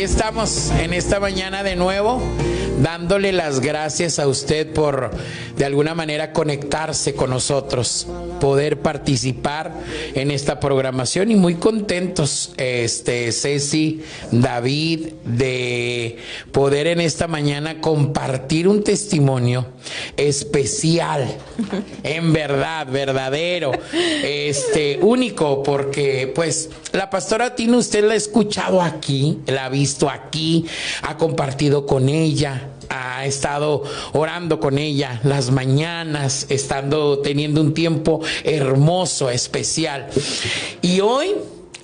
aquí estamos en esta mañana de nuevo, dándole las gracias a usted por de alguna manera conectarse con nosotros, poder participar en esta programación y muy contentos, Ceci, David, de poder en esta mañana compartir un testimonio especial, en verdad, verdadero, único, porque pues la pastora Tina usted la ha escuchado aquí, la ha visto aquí, ha compartido con ella, ha estado orando con ella las mañanas, teniendo un tiempo hermoso, especial. Y hoy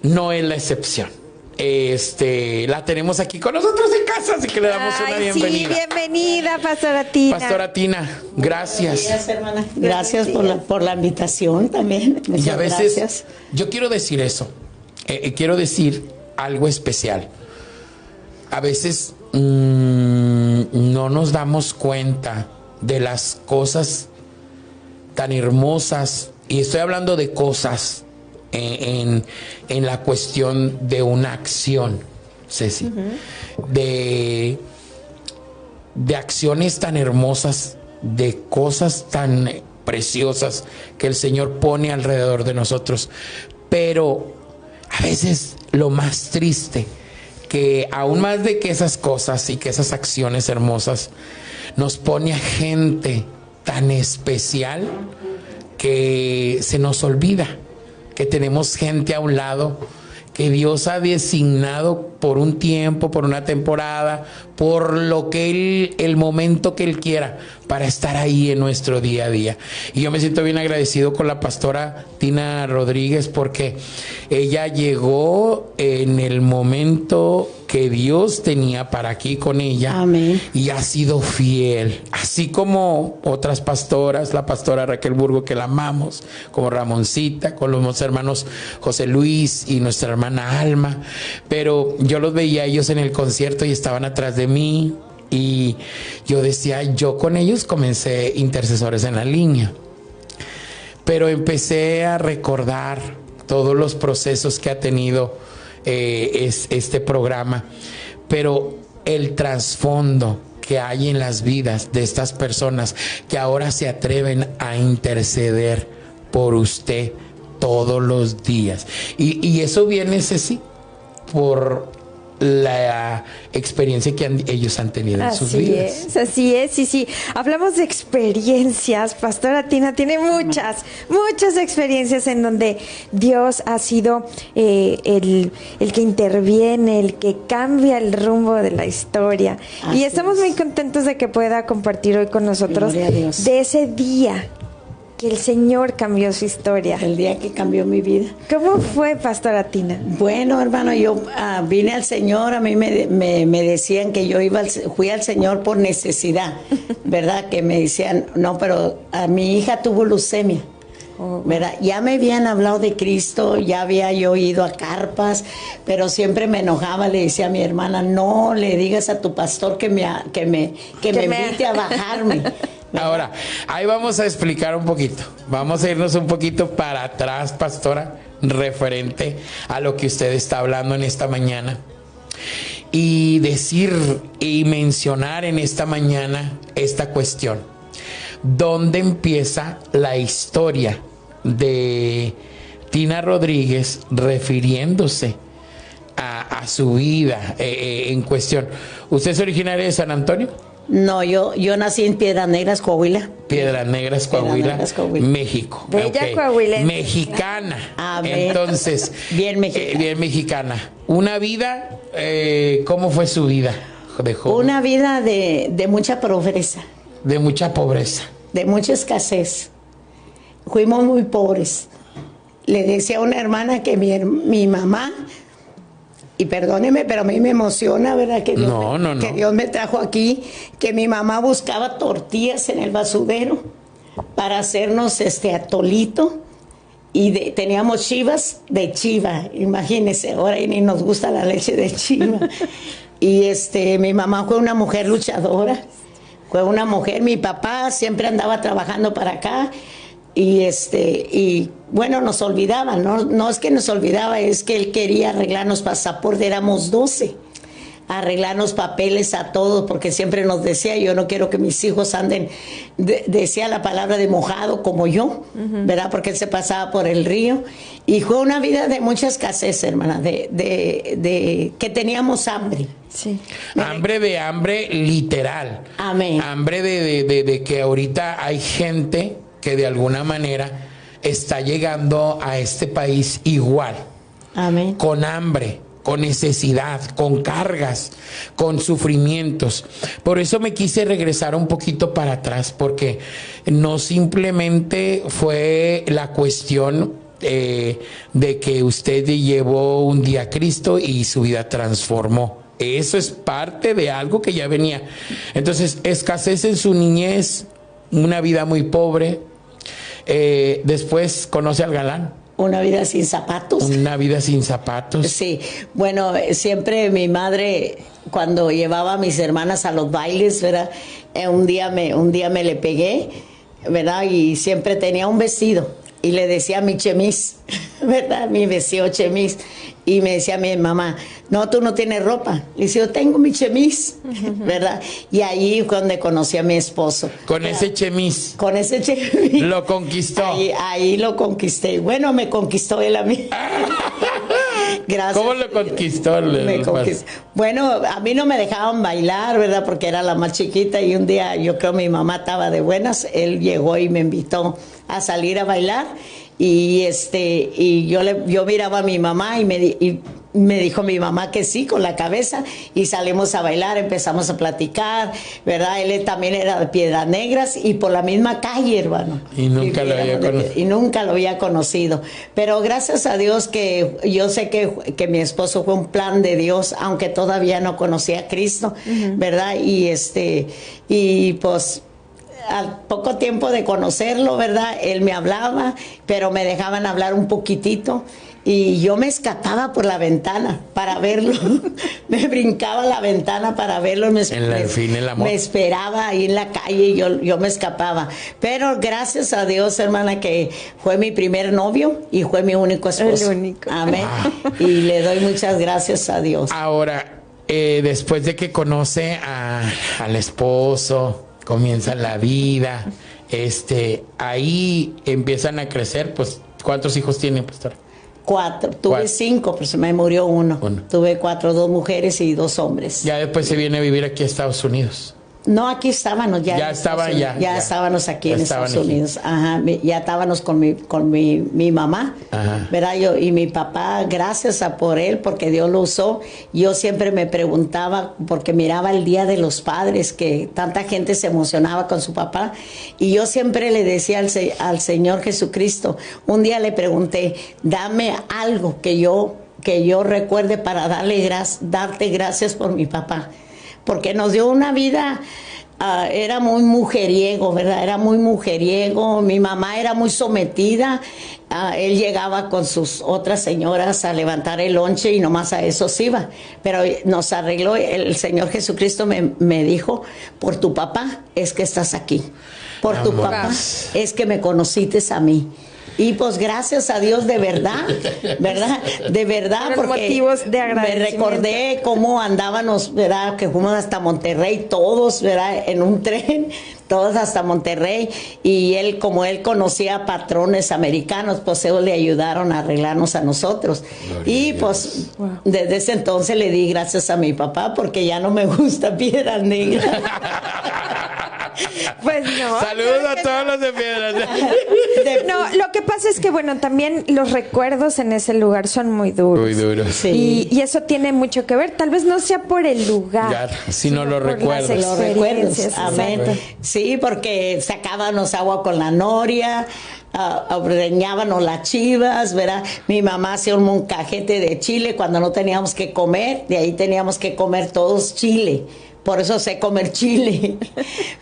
no es la excepción. La tenemos aquí con nosotros en casa, así que le damos una bienvenida. Sí, bienvenida, Pastora Tina. Pastora Tina, gracias. Gracias, hermana. Gracias por la invitación también. Muchas y a veces, gracias. Yo quiero decir eso. Quiero decir algo especial. A veces no nos damos cuenta de las cosas tan hermosas, y estoy hablando de cosas en la cuestión de una acción, Ceci, de acciones tan hermosas, de cosas tan preciosas que el Señor pone alrededor de nosotros. Pero a veces lo más triste, que aún más de que esas cosas y que esas acciones hermosas, nos pone a gente tan especial que se nos olvida que tenemos gente a un lado que Dios ha designado por un tiempo, por una temporada, por lo que el momento que Él quiera, para estar ahí en nuestro día a día. Y yo me siento bien agradecido con la pastora Tina Rodríguez, porque ella llegó en el momento que Dios tenía para aquí con ella. Amén. Y ha sido fiel, así como otras pastoras, la pastora Raquel Burgo, que la amamos, como Ramoncita, con los hermanos José Luis y nuestra hermana Alma. Pero yo los veía a ellos en el concierto y estaban atrás de mí, y yo decía, yo con ellos comencé intercesores en la línea, pero empecé a recordar todos los procesos que ha tenido este programa, pero el trasfondo que hay en las vidas de estas personas que ahora se atreven a interceder por usted todos los días, y eso viene, Ceci, por la experiencia que ellos han tenido en sus vidas. Así es, sí. Hablamos de experiencias. Pastora Tina tiene muchas experiencias en donde Dios ha sido el que interviene, el que cambia el rumbo de la historia. Así y estamos muy contentos de que pueda compartir hoy con nosotros de ese día que el Señor cambió su historia. El día que cambió mi vida. ¿Cómo fue, Pastora Tina? Bueno, hermano, yo vine al Señor. A mí me decían que yo fui al Señor por necesidad, ¿verdad? Que me decían, no, pero a mi hija tuvo leucemia, ¿verdad? Ya me habían hablado de Cristo, ya había yo ido a carpas, pero siempre me enojaba. Le decía a mi hermana, no le digas a tu pastor que me invite a bajarme. Ahora, ahí vamos a explicar un poquito. Vamos a irnos un poquito para atrás, pastora, referente a lo que usted está hablando en esta mañana. Y decir y mencionar en esta mañana esta cuestión. ¿Dónde empieza la historia de Tina Rodríguez refiriéndose a su vida en cuestión? ¿Usted es originaria de San Antonio? No, yo nací en Piedras Negras, Coahuila. Piedras Negras, Coahuila, México. Bella Coahuila. Mexicana. Entonces, bien mexicana. Bien mexicana. Una vida, ¿cómo fue su vida de joven? Una vida de mucha pobreza. De mucha pobreza. De mucha escasez. Fuimos muy pobres. Le decía a una hermana que mi mamá, y perdóneme, pero a mí me emociona, ¿verdad? Que Dios me trajo aquí, que mi mamá buscaba tortillas en el basurero para hacernos atolito, y teníamos chivas de chiva, imagínense, ahora ni nos gusta la leche de chiva. Y mi mamá fue una mujer luchadora, mi papá siempre andaba trabajando para acá. Y bueno, nos olvidaban, no es que nos olvidaba, es que él quería arreglarnos pasaporte, éramos 12. arreglarnos papeles a todos, porque siempre nos decía, yo no quiero que mis hijos anden, decía la palabra de mojado como yo, ¿verdad? Porque él se pasaba por el río. Y fue una vida de mucha escasez, hermana, de que teníamos hambre. Sí. Hambre literal. Amén. Hambre de que ahorita hay gente que de alguna manera está llegando a este país igual. Amén. Con hambre, con necesidad, con cargas, con sufrimientos. Por eso me quise regresar un poquito para atrás, porque no simplemente fue la cuestión de que usted llevó un día a Cristo y su vida transformó. Eso es parte de algo que ya venía. Entonces, escasez en su niñez, una vida muy pobre. Después conoce al galán. Una vida sin zapatos. Una vida sin zapatos. Sí, bueno, siempre mi madre, cuando llevaba a mis hermanas a los bailes, ¿verdad? Un día me le pegué, ¿verdad? Y siempre tenía un vestido y le decía mi chemis, ¿verdad? Mi vestido chemis. Y me decía mi mamá, no, tú no tienes ropa. Le decía, yo tengo mi chemis, ¿verdad? Y ahí fue donde conocí a mi esposo. Con ese chemis. Con ese chemis. Lo conquistó. Ahí lo conquisté. Bueno, me conquistó él a mí. Gracias. ¿Cómo lo conquistó? Bueno, a mí no me dejaban bailar, ¿verdad? Porque era la más chiquita y un día yo creo mi mamá estaba de buenas. Él llegó y me invitó a salir a bailar. Y yo miraba a mi mamá y me dijo mi mamá que sí, con la cabeza, y salimos a bailar, empezamos a platicar, ¿verdad? Él también era de Piedras Negras y por la misma calle, hermano. Y nunca lo había conocido. Y nunca lo había conocido. Pero gracias a Dios que yo sé que mi esposo fue un plan de Dios, aunque todavía no conocía a Cristo, ¿verdad? Y pues al poco tiempo de conocerlo, ¿verdad? Él me hablaba, pero me dejaban hablar un poquitito y yo me escapaba por la ventana para verlo. Me brincaba la ventana para verlo. Me esperaba ahí en la calle y yo me escapaba. Pero gracias a Dios, hermana, que fue mi primer novio y fue mi único esposo. El único. Amén. Y le doy muchas gracias a Dios. Ahora, después de que conoce al esposo, comienza la vida, ahí empiezan a crecer, pues, ¿cuántos hijos tiene, pastor? 4, tuve 5, pero se me murió uno. Tuve 4, 2 mujeres y 2 hombres. Ya después se viene a vivir aquí a Estados Unidos. No, aquí estábamos ya. Ya estábamos aquí en Estados Unidos. Ajá, ya estábamos con mi mamá, ajá, ¿verdad? Y mi papá, gracias por él, porque Dios lo usó. Yo siempre me preguntaba, porque miraba el Día de los Padres, que tanta gente se emocionaba con su papá, y yo siempre le decía al Señor Jesucristo, un día le pregunté, dame algo que yo recuerde para darte gracias por mi papá. Porque nos dio una vida, era muy mujeriego, ¿verdad? Era muy mujeriego, mi mamá era muy sometida, él llegaba con sus otras señoras a levantar el lonche y nomás a eso se iba. Pero nos arregló, el Señor Jesucristo me dijo, por tu papá es que estás aquí, por tu papá es que me conociste a mí. Y pues gracias a Dios, de verdad, porque motivos de agradecimiento. Me recordé cómo andábamos, ¿verdad? Que fuimos hasta Monterrey, todos, ¿verdad? En un tren, todos hasta Monterrey, y como él conocía patrones americanos, pues ellos le ayudaron a arreglarnos a nosotros. Y pues desde ese entonces le di gracias a mi papá, porque ya no me gusta Piedras Negras. Pues no. Saludos a todos los de Piedras. No, lo que pasa es que, bueno, también los recuerdos en ese lugar son muy duros. Muy duros. Sí. Y eso tiene mucho que ver. Tal vez no sea por el lugar, sino los recuerdos. Los recuerdos. Amén. Exacto. Sí, porque sacábamos agua con la noria, ordeñábamos las chivas, ¿verdad? Mi mamá hacía un moncajete de chile cuando no teníamos que comer, de ahí teníamos que comer todos chile. Por eso sé comer chile.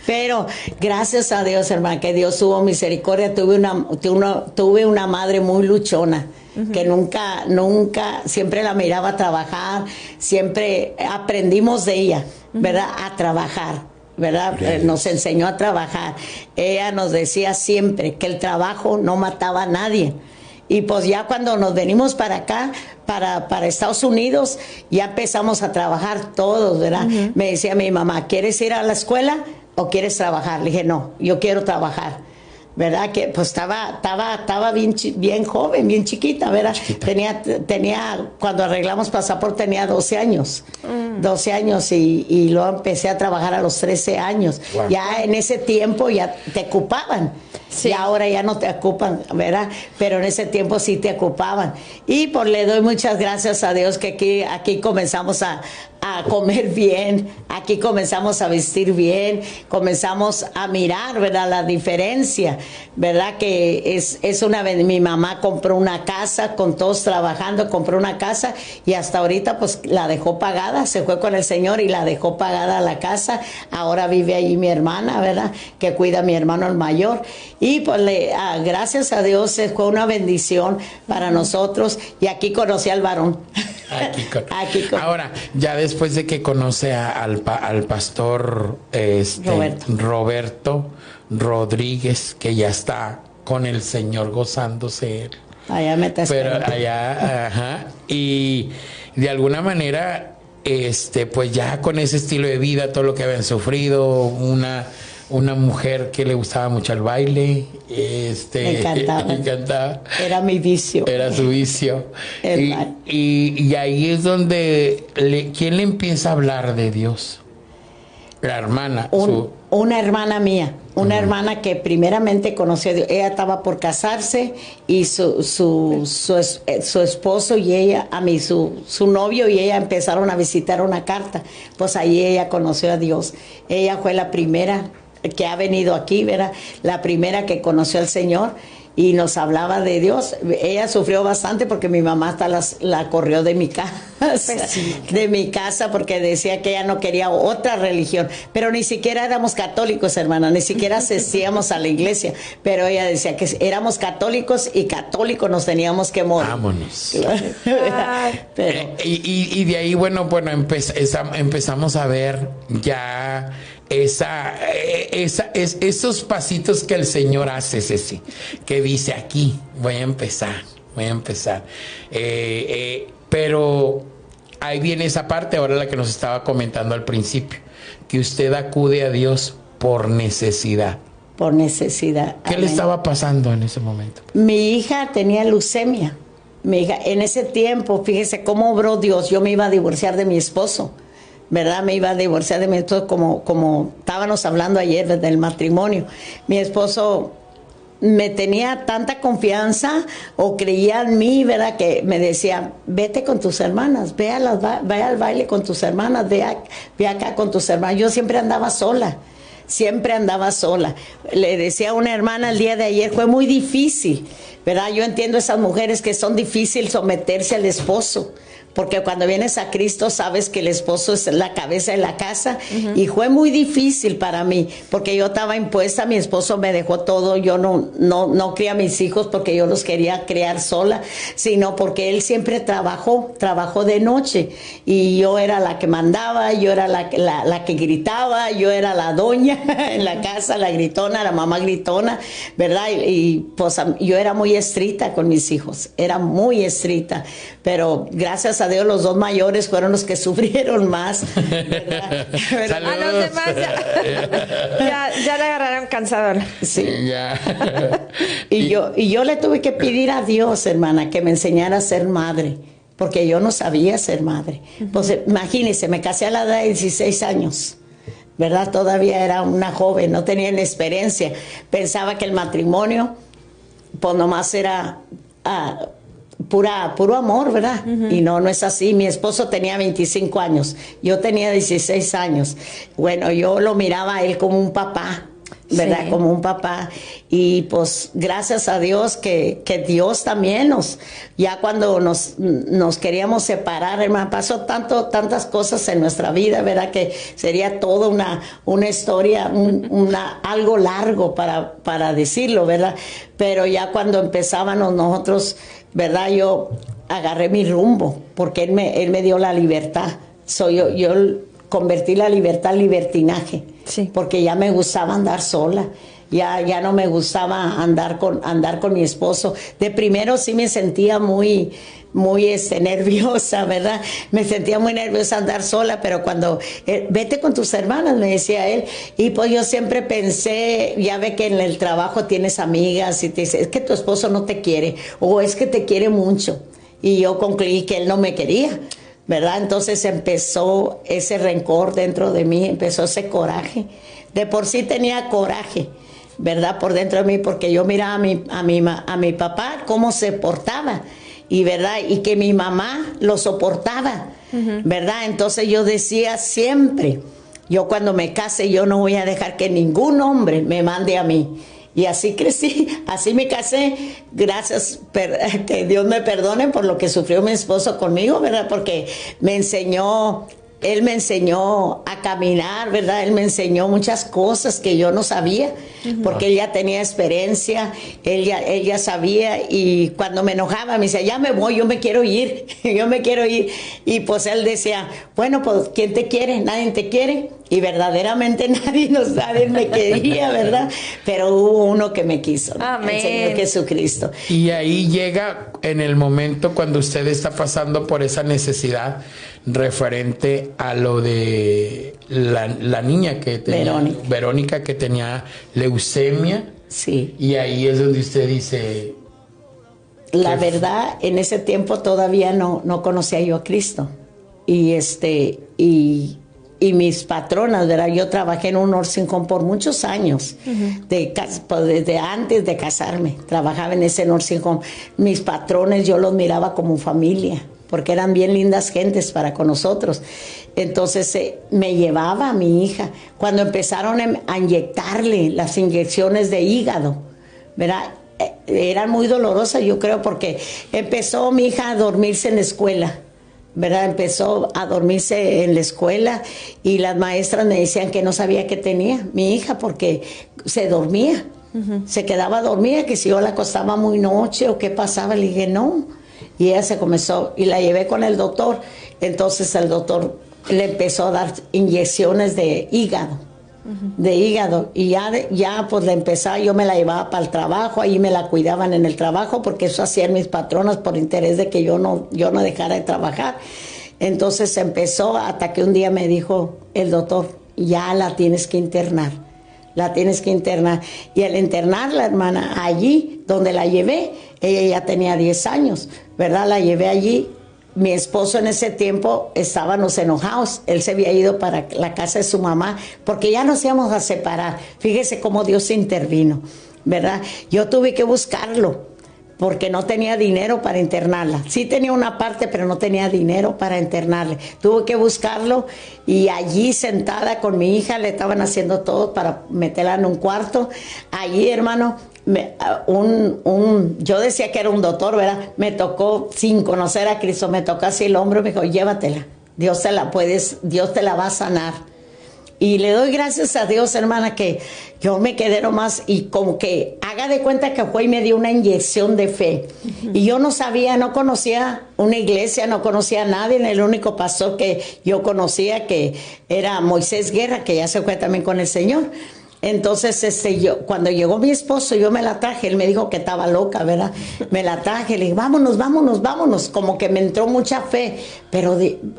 Pero gracias a Dios, hermana, que Dios tuvo misericordia. Tuve una madre muy luchona, que nunca, siempre la miraba trabajar, siempre aprendimos de ella, ¿verdad? A trabajar, ¿verdad? Nos enseñó a trabajar. Ella nos decía siempre que el trabajo no mataba a nadie. Y pues ya cuando nos venimos para acá, para Estados Unidos, ya empezamos a trabajar todos, ¿verdad? Me decía mi mamá, ¿quieres ir a la escuela o quieres trabajar? Le dije, no, yo quiero trabajar. ¿Verdad? Que pues estaba bien joven, bien chiquita, ¿verdad? Chiquita. Tenía, cuando arreglamos pasaporte tenía 12 años. 12 años y luego empecé a trabajar a los 13 años. Wow. Ya en ese tiempo ya te ocupaban. Sí. Y ahora ya no te ocupan, ¿verdad? Pero en ese tiempo sí te ocupaban. Y pues le doy muchas gracias a Dios que aquí comenzamos a comer bien, aquí comenzamos a vestir bien, comenzamos a mirar, ¿verdad? La diferencia, ¿verdad? Que mi mamá compró una casa, con todos trabajando, compró una casa y hasta ahorita pues la dejó pagada, se fue con el Señor y la dejó pagada la casa. Ahora vive allí mi hermana, ¿verdad? Que cuida a mi hermano el mayor. Y pues gracias a Dios fue una bendición para nosotros y aquí conocí al varón. Ahora, ya después de que conoce al pastor Roberto Rodríguez, que ya está con el Señor gozándose él. Allá me está esperando. Pero allá, ajá. Y de alguna manera, pues ya con ese estilo de vida, todo lo que habían sufrido, una mujer que le gustaba mucho el baile, me encantaba. Era mi vicio. Era su vicio. Y ahí es donde ¿quién le empieza a hablar de Dios? La hermana. Una hermana mía, una hermana que primeramente conoció a Dios. Ella estaba por casarse y su esposo y ella, su novio y ella empezaron a visitar una carta. Pues ahí ella conoció a Dios. Ella fue la primera que ha venido aquí, ¿verdad? La primera que conoció al Señor y nos hablaba de Dios. Ella sufrió bastante porque mi mamá hasta la corrió de mi casa, de mi casa, porque decía que ella no quería otra religión, pero ni siquiera éramos católicos, hermana, ni siquiera asistíamos a la iglesia, pero ella decía que éramos católicos y católicos nos teníamos que morir. Vámonos. Pero, y de ahí, bueno, empezamos a ver ya esos pasitos que el Señor hace, Ceci, que dice aquí voy a empezar, pero ahí viene esa parte, ahora la que nos estaba comentando al principio, que usted acude a Dios por necesidad. Por necesidad. ¿Qué le estaba pasando en ese momento? Mi hija tenía leucemia. Mi hija, en ese tiempo, fíjese cómo obró Dios. Yo me iba a divorciar de mi esposo, ¿verdad? Me iba a divorciar de mi esposo, como estábamos hablando ayer del matrimonio. Mi esposo me tenía tanta confianza o creía en mí, ¿verdad? Que me decía, vete con tus hermanas, ve al baile con tus hermanas, ve acá con tus hermanas. Yo siempre andaba sola. Le decía a una hermana el día de ayer, fue muy difícil, ¿verdad? Yo entiendo a esas mujeres que son difíciles someterse al esposo, porque cuando vienes a Cristo sabes que el esposo es la cabeza de la casa. Y fue muy difícil para mí, porque yo estaba impuesta, mi esposo me dejó todo, yo no crié a mis hijos porque yo los quería criar sola, sino porque él siempre trabajó de noche, y yo era la que mandaba, yo era la que gritaba, yo era la doña en la casa, la gritona, la mamá gritona, ¿verdad? Y pues yo era muy estricta con mis hijos, era muy estricta, pero gracias a Dios los dos mayores fueron los que sufrieron más, ¿verdad? A los demás ya le agarraron cansador. Sí. Ya. y yo le tuve que pedir a Dios, hermana, que me enseñara a ser madre, porque yo no sabía ser madre. Pues imagínese, me casé a la edad de 16 años. ¿Verdad? Todavía era una joven, no tenía ni experiencia. Pensaba que el matrimonio, pues nomás era puro amor, ¿verdad? Y no es así. Mi esposo tenía 25 años, yo tenía 16 años. Bueno, yo lo miraba a él como un papá, ¿verdad? Sí. Como un papá. Y pues gracias a Dios que Dios también ya cuando nos queríamos separar, hermano, pasó tantas cosas en nuestra vida, ¿verdad? Que sería toda una historia, algo largo para decirlo, ¿verdad? Pero ya cuando empezábamos nosotros, ¿verdad? Yo agarré mi rumbo, porque él me dio la libertad. Yo convertí la libertad en libertinaje. Sí. Porque ya me gustaba andar sola. ya no me gustaba andar con mi esposo. De primero sí me sentía muy nerviosa, ¿verdad? Me sentía muy nerviosa andar sola, pero cuando vete con tus hermanas, me decía él, y pues yo siempre pensé, ya ve que en el trabajo tienes amigas y te dice, es que tu esposo no te quiere, o es que te quiere mucho, y yo concluí que él no me quería, ¿verdad? Entonces empezó ese rencor dentro de mí, empezó ese coraje. De por sí tenía coraje, ¿verdad? Por dentro de mí, porque yo miraba a mi papá cómo se portaba, y verdad, y que mi mamá lo soportaba, ¿verdad? Entonces yo decía siempre, yo cuando me case, yo no voy a dejar que ningún hombre me mande a mí. Y así crecí, así me casé, gracias, que Dios me perdone por lo que sufrió mi esposo conmigo, ¿verdad? Porque él me enseñó a caminar, ¿verdad? Él me enseñó muchas cosas que yo no sabía, porque él ya tenía experiencia, él ya sabía, y cuando me enojaba me decía, ya me voy, yo me quiero ir, yo me quiero ir. Y pues él decía, bueno, pues ¿quién te quiere? Nadie te quiere. Y verdaderamente nadie me quería, ¿verdad? Pero hubo uno que me quiso, ¿no? Amén. El Señor Jesucristo. Y ahí llega en el momento cuando usted está pasando por esa necesidad referente a lo de la niña que tenía, Verónica, que tenía leucemia. Sí. Y ahí es donde usted dice... La verdad, en ese tiempo todavía no conocía yo a Cristo. Y mis patronas, ¿verdad? Yo trabajé en un nursing home por muchos años, desde antes de casarme, trabajaba en ese nursing home. Mis patrones yo los miraba como familia, porque eran bien lindas gentes para con nosotros. Entonces me llevaba a mi hija. Cuando empezaron a inyectarle las inyecciones de hígado, ¿verdad? Eran muy dolorosas, yo creo, porque empezó mi hija a dormirse en la escuela, ¿verdad? Empezó a dormirse en la escuela y las maestras me decían que no sabía qué tenía mi hija porque se dormía, se quedaba dormida, que si yo la acostaba muy noche o qué pasaba. Le dije no, y ella se comenzó, y la llevé con el doctor. Entonces el doctor le empezó a dar inyecciones de hígado, y ya pues le empezaba, yo me la llevaba para el trabajo, ahí me la cuidaban en el trabajo, porque eso hacían mis patronas por interés de que yo no dejara de trabajar. Entonces empezó, hasta que un día me dijo el doctor, ya la tienes que internar. Y al internarla, hermana, allí donde la llevé, ella ya tenía 10 años, ¿verdad? La llevé allí. Mi esposo en ese tiempo estábamos enojados. Él se había ido para la casa de su mamá porque ya nos íbamos a separar. Fíjese cómo Dios intervino, ¿verdad? Yo tuve que buscarlo porque no tenía dinero para internarla. Sí tenía una parte, pero no tenía dinero para internarle. Tuve que buscarlo, y allí sentada con mi hija le estaban haciendo todo para meterla en un cuarto. Allí, hermano, yo decía que era un doctor, ¿verdad? Me tocó, sin conocer a Cristo, me tocó así el hombro y me dijo, llévatela, Dios te la va a sanar. Y le doy gracias a Dios, hermana, que yo me quedé nomás, y como que haga de cuenta que fue y me dio una inyección de fe. Y yo no sabía, no conocía una iglesia, no conocía a nadie. El único pastor que yo conocía, que era Moisés Guerra, que ya se fue también con el Señor. Entonces, cuando llegó mi esposo, yo me la traje. Él me dijo que estaba loca, ¿verdad? Me la traje, le dije, vámonos. Como que me entró mucha fe. Pero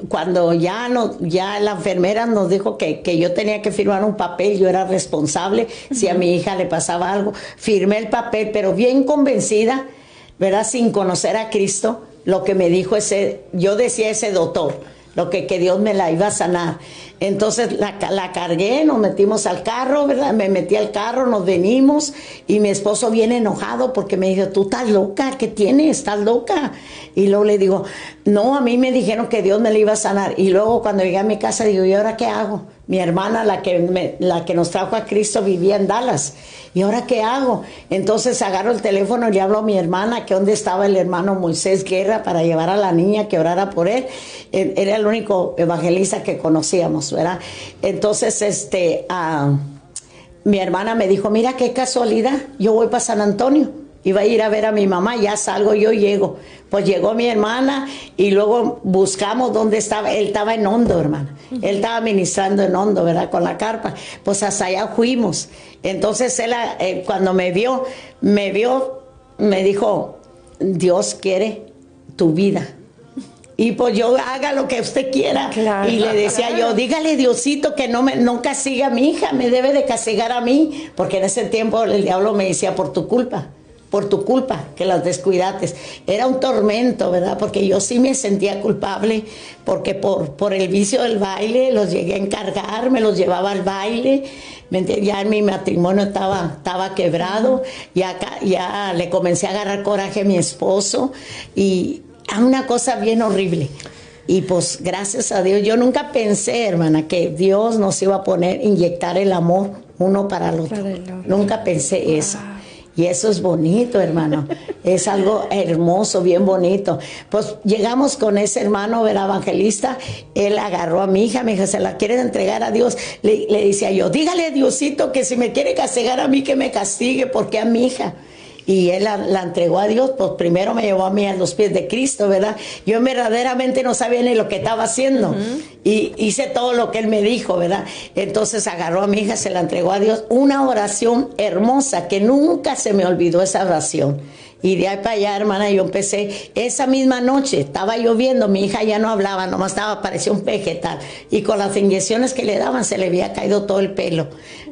cuando ya la enfermera nos dijo que yo tenía que firmar un papel, yo era responsable si a mi hija le pasaba algo. Firmé el papel, pero bien convencida, ¿verdad? Sin conocer a Cristo, lo que me dijo yo decía ese doctor, lo que Dios me la iba a sanar. Entonces la cargué, nos metimos al carro, ¿verdad? Me metí al carro, nos venimos, y mi esposo viene enojado porque me dijo, tú estás loca, ¿qué tienes? ¿Estás loca? Y luego le digo, no, a mí me dijeron que Dios me la iba a sanar. Y luego cuando llegué a mi casa digo, ¿y ahora qué hago? Mi hermana, la que nos trajo a Cristo, vivía en Dallas. ¿Y ahora qué hago? Entonces agarro el teléfono y le hablo a mi hermana que dónde estaba el hermano Moisés Guerra para llevar a la niña que orara por él. Era el único evangelista que conocíamos, ¿verdad? Entonces mi hermana me dijo, mira qué casualidad, yo voy para San Antonio. iba a ir a ver a mi mamá, ya salgo, yo llego. Pues llegó mi hermana y luego buscamos dónde estaba. Él estaba en Hondo, hermana. Él estaba ministrando en Hondo, ¿verdad? Con la carpa. Pues hasta allá fuimos. Entonces él, cuando me vio, me dijo, Dios quiere tu vida. Y pues yo haga lo que usted quiera. Claro. Y le decía yo, dígale Diosito que no castigue a mi hija, me debe de castigar a mí. Porque en ese tiempo el diablo me decía, por tu culpa, que las descuidates. Era un tormento, ¿verdad? Porque yo sí me sentía culpable, porque por el vicio del baile los llegué a encargar, me los llevaba al baile. Ya en mi matrimonio estaba quebrado, ya le comencé a agarrar coraje a mi esposo y a una cosa bien horrible. Y pues gracias a Dios, yo nunca pensé, hermana, que Dios nos iba a inyectar el amor uno para el otro. Nunca pensé eso. Y eso es bonito, hermano. Es algo hermoso, bien bonito. Pues llegamos con ese hermano, ¿verdad? Evangelista. Él agarró a mi hija, ¿se la quieren entregar a Dios? Le decía yo, dígale a Diosito que si me quiere castigar a mí, que me castigue, porque a mi hija. Y él la entregó a Dios, pues primero me llevó a mí a los pies de Cristo, ¿verdad? Yo verdaderamente no sabía ni lo que estaba haciendo. Y hice todo lo que él me dijo, ¿verdad? Entonces agarró a mi hija, se la entregó a Dios. Una oración hermosa, que nunca se me olvidó esa oración. Y de ahí para allá, hermana, yo empecé, esa misma noche, estaba lloviendo, mi hija ya no hablaba, nomás parecía un vegetal. Y con las inyecciones que le daban, se le había caído todo el pelo,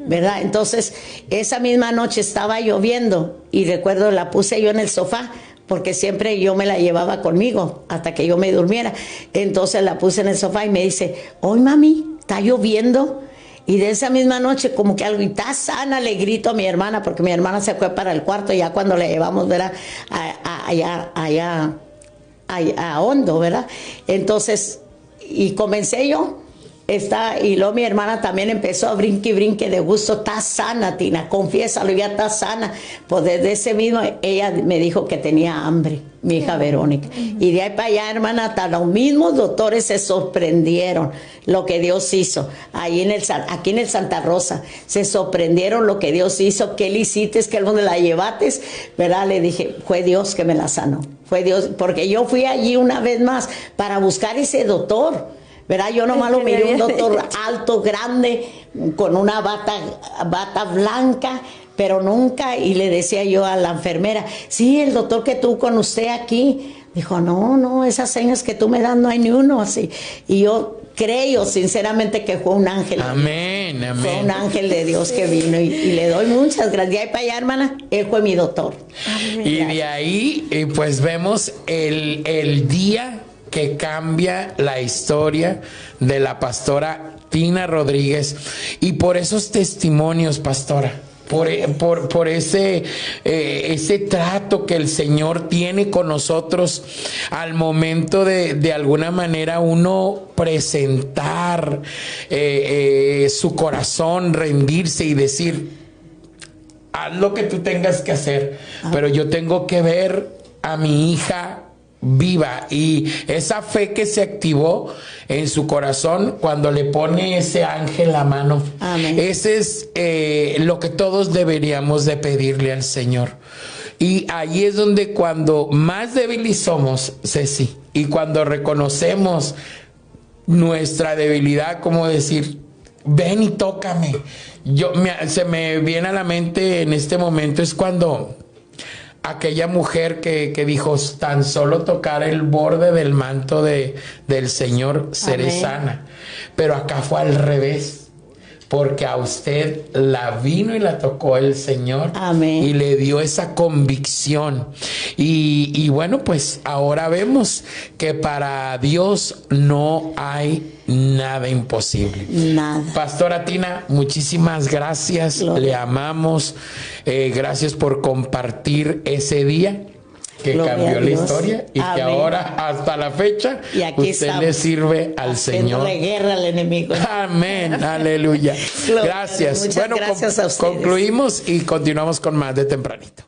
¿verdad? Entonces, esa misma noche estaba lloviendo, y recuerdo, la puse yo en el sofá, porque siempre yo me la llevaba conmigo, hasta que yo me durmiera. Entonces la puse en el sofá y me dice, hoy mami, ¿está lloviendo? Y de esa misma noche, como que algo, y está sana, le grito a mi hermana, porque mi hermana se fue para el cuarto, ya cuando le llevamos, ¿verdad? Allá a Hondo, ¿verdad? Entonces, y comencé yo, y luego mi hermana también empezó a brinque de gusto. Está sana, Tina, confiésalo, ya está sana. Pues desde ese mismo, ella me dijo que tenía hambre, mi hija Verónica. Y de ahí para allá, hermana, hasta los mismos doctores se sorprendieron lo que Dios hizo. Aquí en el Santa Rosa, se sorprendieron lo que Dios hizo. ¿Qué le hiciste? ¿Que dónde la llevaste? ¿Verdad? Le dije, fue Dios que me la sanó. Fue Dios, porque yo fui allí una vez más para buscar ese doctor. ¿Verdad? Yo nomás lo miré, un doctor alto, grande, con una bata blanca, pero nunca, y le decía yo a la enfermera, sí, el doctor que tuvo con usted aquí. Dijo, no, esas señas que tú me das no hay ni uno así. Y yo creo sinceramente que fue un ángel. Amén, amén. Fue un ángel de Dios que vino y le doy muchas gracias. De ahí para allá, hermana, él fue mi doctor. Amén. Y de ahí, pues vemos el día que cambia la historia de la pastora Tina Rodríguez, y por esos testimonios, pastora, por ese trato que el Señor tiene con nosotros al momento de alguna manera uno presentar su corazón, rendirse y decir, haz lo que tú tengas que hacer, pero yo tengo que ver a mi hija viva, y esa fe que se activó en su corazón cuando le pone ese ángel la mano. Amén. Ese es lo que todos deberíamos de pedirle al Señor. Y ahí es donde cuando más débiles somos, Ceci, y cuando reconocemos nuestra debilidad, como decir, ven y tócame. Se me viene a la mente en este momento es cuando aquella mujer que dijo, tan solo tocar el borde del manto del Señor, seré sana. Pero acá fue al revés, porque a usted la vino y la tocó el Señor. Amén. Y le dio esa convicción. Y bueno, pues ahora vemos que para Dios no hay nada imposible. Nada. Pastora Tina, muchísimas gracias. Gloria. Le amamos. Gracias por compartir ese día que Gloria cambió la historia y Amén. Que ahora hasta la fecha usted le sirve al Señor. Haciéndole guerra al enemigo. Amén, aleluya. Gracias. Muchas gracias a ustedes. Concluimos y continuamos con más de tempranito.